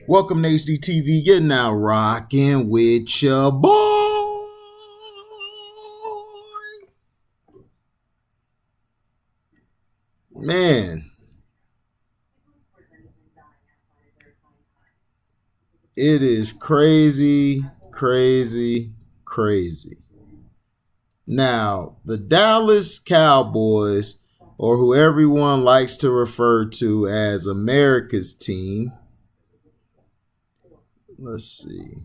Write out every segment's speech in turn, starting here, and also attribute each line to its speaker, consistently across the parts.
Speaker 1: Welcome to HDTV. You're now rocking with your boy. Man, it is crazy, crazy, crazy. Now, the Dallas Cowboys, or who everyone likes to refer to as America's team, let's see.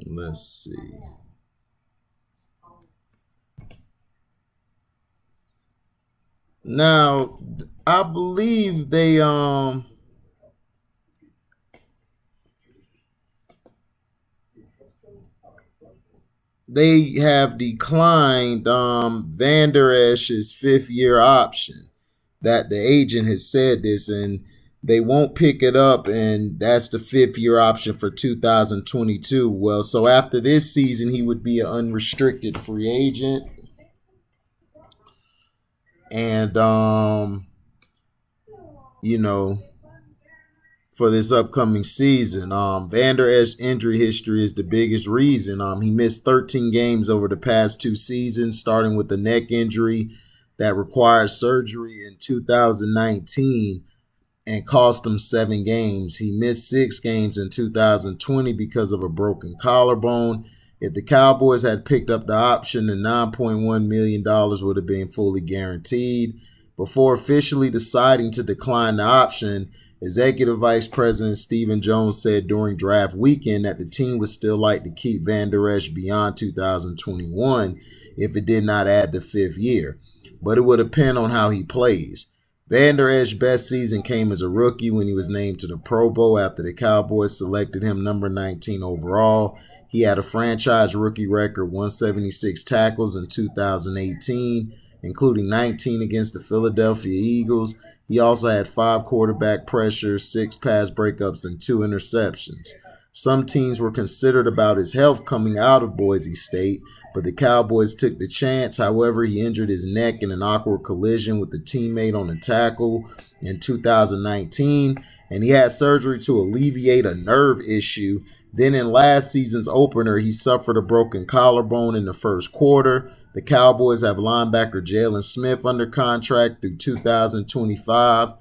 Speaker 1: Let's see. Now, I believe they have declined Van Der Esch's fifth-year option. That the agent has said this, and they won't pick it up, and that's the fifth-year option for 2022. Well, so after this season, he would be an unrestricted free agent, and you know, for this upcoming season. Van Der Esch injury history is the biggest reason. He missed 13 games over the past two seasons, starting with a neck injury that required surgery in 2019 and cost him 7 games. He missed 6 games in 2020 because of a broken collarbone. If the Cowboys had picked up the option, the $9.1 million would have been fully guaranteed. Before officially deciding to decline the option, Executive Vice President Stephen Jones said during draft weekend that the team would still like to keep Van Der Esch beyond 2021 if it did not add the fifth year, but it would depend on how he plays. Van Der Esch's best season came as a rookie when he was named to the Pro Bowl after the Cowboys selected him number 19 overall. He had a franchise rookie record, 176 tackles in 2018, including 19 against the Philadelphia Eagles. He also had 5 quarterback pressures, 6 pass breakups, and 2 interceptions. Some teams were considered about his health coming out of Boise State, but the Cowboys took the chance. However, he injured his neck in an awkward collision with a teammate on a tackle in 2019, and he had surgery to alleviate a nerve issue. Then in last season's opener, he suffered a broken collarbone in the first quarter. The Cowboys have linebacker Jalen Smith under contract through 2025,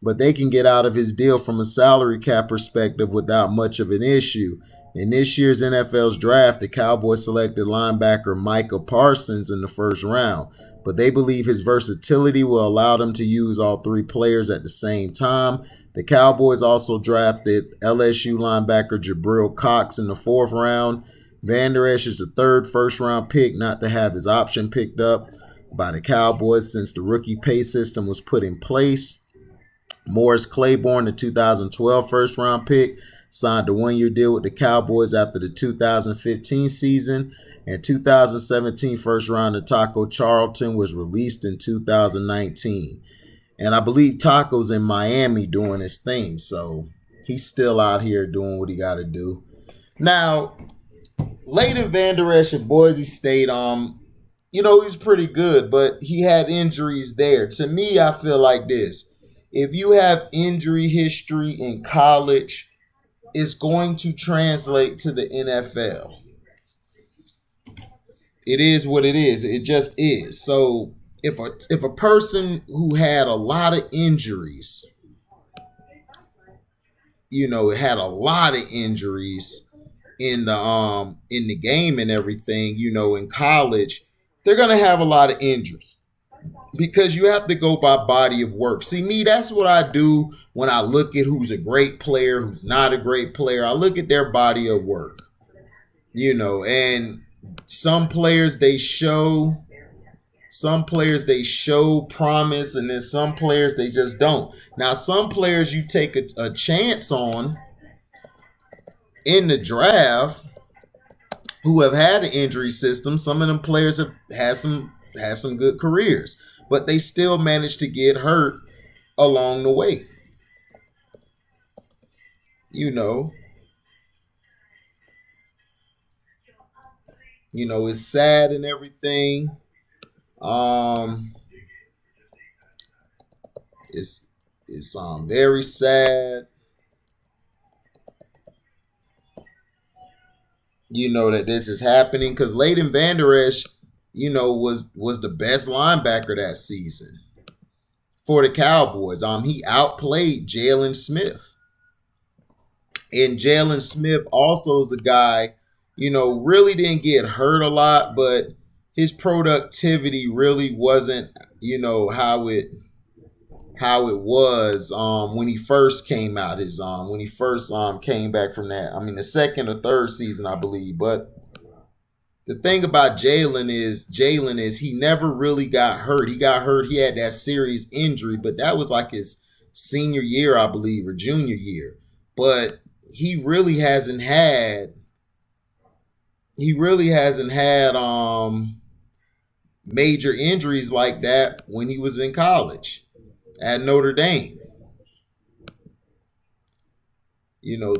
Speaker 1: but they can get out of his deal from a salary cap perspective without much of an issue. In this year's NFL's draft, the Cowboys selected linebacker Micah Parsons in the first round, but they believe his versatility will allow them to use all 3 players at the same time. The Cowboys also drafted LSU linebacker Jabril Cox in the 4th round. Van Der Esch is the 3rd first-round pick not to have his option picked up by the Cowboys since the rookie pay system was put in place. Morris Claiborne, the 2012 first-round pick, signed a 1-year deal with the Cowboys after the 2015 season, and 2017 first-rounder Taco Charlton was released in 2019. And I believe Taco's in Miami doing his thing, so he's still out here doing what he got to do. Now, Leighton Van Der Esch at Boise State, he's pretty good, but he had injuries there. To me, I feel like this. If you have injury history in college, it's going to translate to the NFL. It is what it is. It just is. So if a person who had a lot of injuries, had a lot of injuries in the game and everything, in college, they're gonna have a lot of injuries because you have to go by body of work. See, me, that's what I do when I look at who's a great player, who's not a great player. I look at their body of work, and some players they show promise, and then some players they just don't. Now, some players you take a chance on in the draft who have had an injury system. Some of them players have had some good careers, but they still managed to get hurt along the way. It's sad and everything, Um, it's very sad, that this is happening because Leighton Vander Esch, was the best linebacker that season for the Cowboys. He outplayed Jalen Smith. And Jalen Smith also is a guy, really didn't get hurt a lot, but his productivity really wasn't, how it was when he first came out. When he first came back from that. I mean, the second or third season, I believe. But the thing about Jalen is he never really got hurt. He got hurt. He had that serious injury, but that was like his senior year, I believe, or junior year. But he really hasn't had major injuries like that when he was in college at Notre Dame.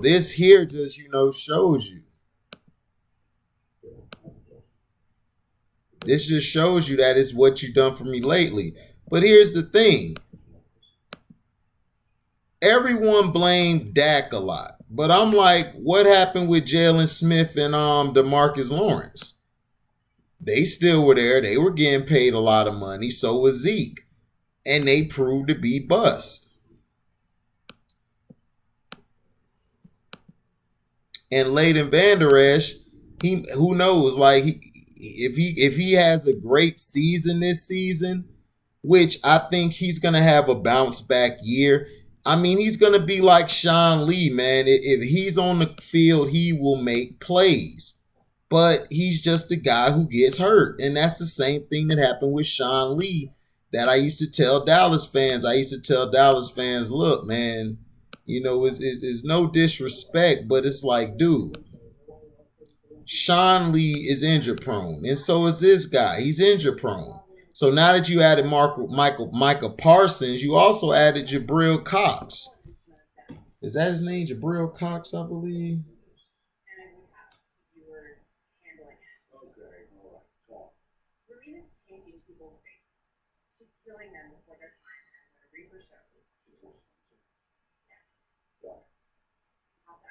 Speaker 1: This here just, shows you. This just shows you that it's what you've done for me lately. But here's the thing. Everyone blamed Dak a lot. But I'm like, what happened with Jalen Smith and DeMarcus Lawrence? They still were there. They were getting paid a lot of money. So was Zeke. And they proved to be bust. And Leighton Vander Esch, who knows? Like, if he has a great season this season, which I think he's gonna have a bounce back year. I mean, he's gonna be like Sean Lee, man. If he's on the field, he will make plays. But he's just a guy who gets hurt, and that's the same thing that happened with Sean Lee. That I used to tell Dallas fans. Look, man, it's no disrespect, but it's like, dude, Sean Lee is injury prone, and so is this guy. He's injury prone. So now that you added Micah Parsons, you also added Jabril Cox. Is that his name, Jabril Cox? I believe.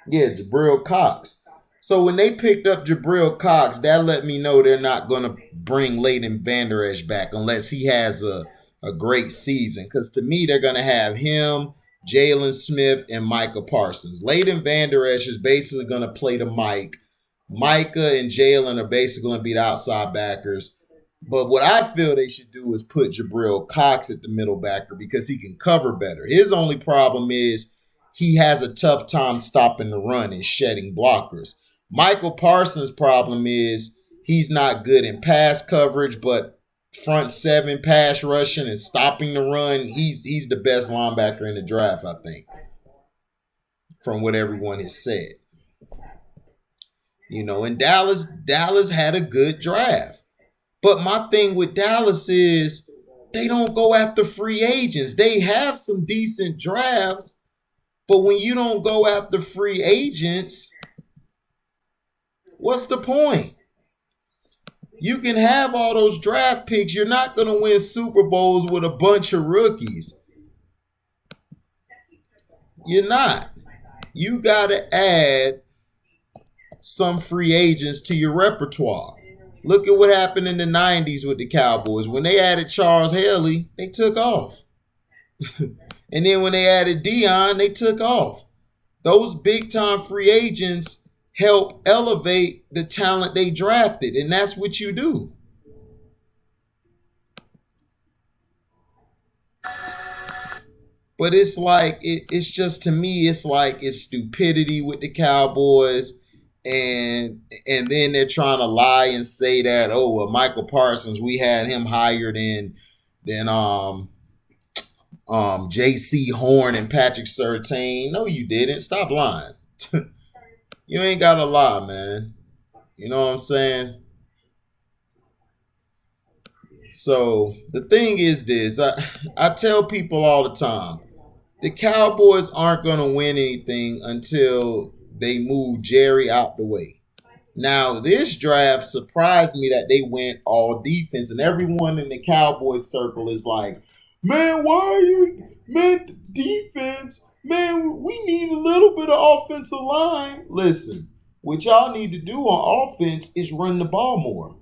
Speaker 1: Yeah, Jabril Cox. So when they picked up Jabril Cox, that let me know they're not going to bring Leighton Vander Esch back unless he has a great season. Because to me, they're going to have him, Jalen Smith, and Micah Parsons. Leighton Vander Esch is basically going to play the Mike. Micah and Jalen are basically going to be the outside backers. But what I feel they should do is put Jabril Cox at the middle backer because he can cover better. His only problem is he has a tough time stopping the run and shedding blockers. Michael Parsons' problem is he's not good in pass coverage, but front seven pass rushing and stopping the run, he's the best linebacker in the draft, I think, from what everyone has said. And Dallas had a good draft. But my thing with Dallas is they don't go after free agents. They have some decent drafts, but when you don't go after free agents, what's the point? You can have all those draft picks. You're not going to win Super Bowls with a bunch of rookies. You're not. You got to add some free agents to your repertoire. Look at what happened in the 90s with the Cowboys. When they added Charles Haley, they took off. And then when they added Dion, they took off. Those big-time free agents help elevate the talent they drafted, and that's what you do. But it's like, it's just, to me, it's like it's stupidity with the Cowboys. And then they're trying to lie and say that, Michael Parsons, we had him higher than J.C. Horn and Patrick Surtain. No, you didn't. Stop lying. You ain't got to lie, man. You know what I'm saying? So the thing is this. I tell people all the time, the Cowboys aren't going to win anything until they move Jerry out the way. Now, this draft surprised me that they went all defense, and everyone in the Cowboys circle is like, man, why are you, man, defense? Man, we need a little bit of offensive line. Listen, what y'all need to do on offense is run the ball more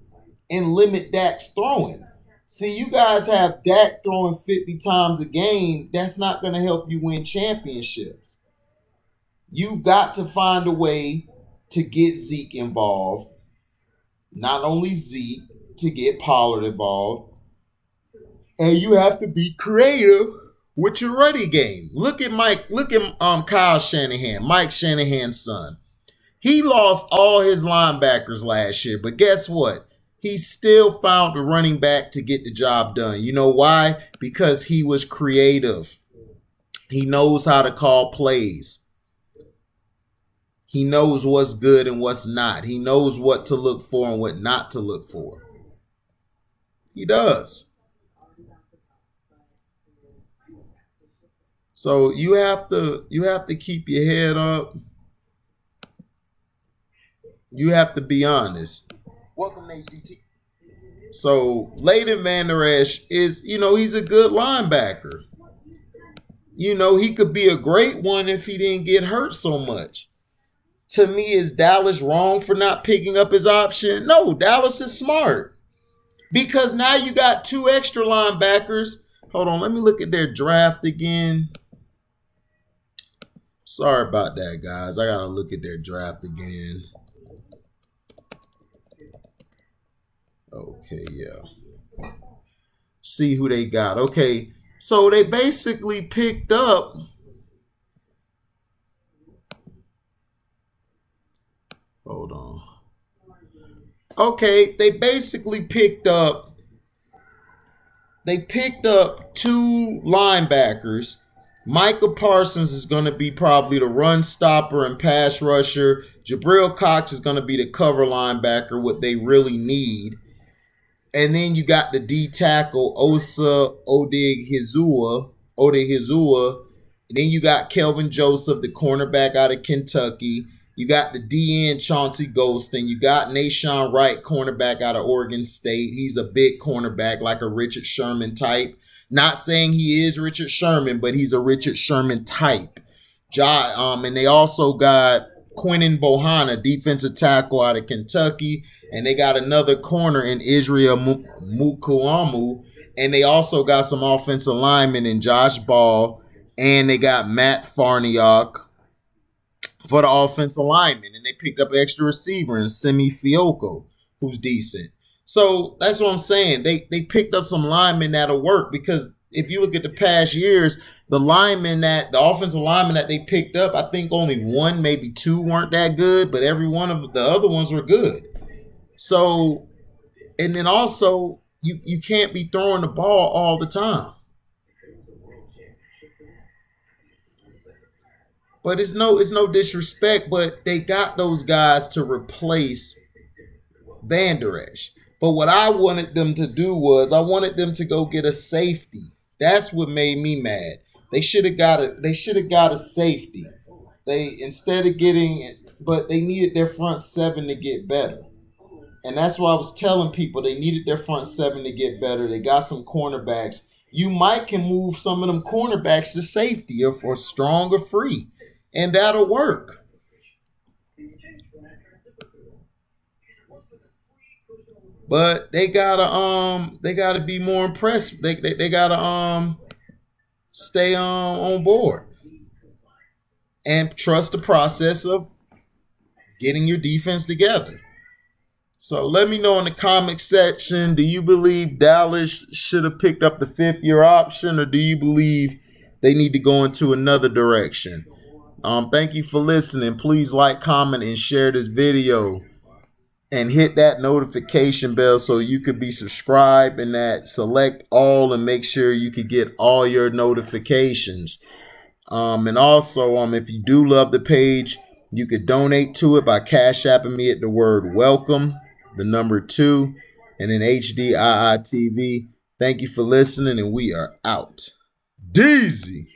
Speaker 1: and limit Dak's throwing. See, you guys have Dak throwing 50 times a game. That's not going to help you win championships. You've got to find a way to get Zeke involved. Not only Zeke, to get Pollard involved. And you have to be creative with your running game. Look at Kyle Shanahan, Mike Shanahan's son. He lost all his linebackers last year, but guess what? He still found the running back to get the job done. You know why? Because he was creative. He knows how to call plays. He knows what's good and what's not. He knows what to look for and what not to look for. He does. So you have to keep your head up. You have to be honest. Welcome to HDT. So Leighton Vander Esch is, he's a good linebacker. He could be a great one if he didn't get hurt so much. To me, is Dallas wrong for not picking up his option? No, Dallas is smart. Because now you got 2 extra linebackers. Hold on, let me look at their draft again. Sorry about that, guys. I got to look at their draft again. Okay, yeah. See who they got. Okay, so they basically picked up... Hold on. Okay, they basically picked up 2 linebackers. Micah Parsons is going to be probably the run stopper and pass rusher. Jabril Cox is going to be the cover linebacker, what they really need. And then you got the D tackle, Osa Odighizuwa. And then you got Kelvin Joseph, the cornerback out of Kentucky. You got the DN Chauncey Golston. You got Nashawn Wright, cornerback out of Oregon State. He's a big cornerback, like a Richard Sherman type. Not saying he is Richard Sherman, but he's a Richard Sherman type. And they also got Quinnen Bohanna, defensive tackle out of Kentucky. And they got another corner in Israel Mukuamu. And they also got some offensive linemen in Josh Ball. And they got Matt Farniok for the offensive lineman. And they picked up an extra receiver in Semi Fiocco, who's decent. So that's what I'm saying. They picked up some linemen that'll work, because if you look at the past years, the offensive linemen that they picked up, I think only 1, maybe 2 weren't that good, but every one of the other ones were good. So, and then also, you can't be throwing the ball all the time. But it's no disrespect, but they got those guys to replace Vander Esch. But what I wanted them to do was I wanted them to go get a safety. That's what made me mad. They should have got a safety. Instead of getting it, but they needed their front 7 to get better. And that's why I was telling people they needed their front 7 to get better. They got some cornerbacks. You might can move some of them cornerbacks to safety or strong or free. And that'll work. But they gotta be more impressed. They gotta stay on board and trust the process of getting your defense together. So let me know in the comment section, do you believe Dallas should have picked up the 5th-year option, or do you believe they need to go into another direction? Thank you for listening. Please like, comment, and share this video. And hit that notification bell so you could be subscribed, and that select all and make sure you could get all your notifications. And also, if you do love the page, you could donate to it by Cash Apping me at the word welcome, the number 2, and then HDIITV. Thank you for listening, and we are out. Deezy.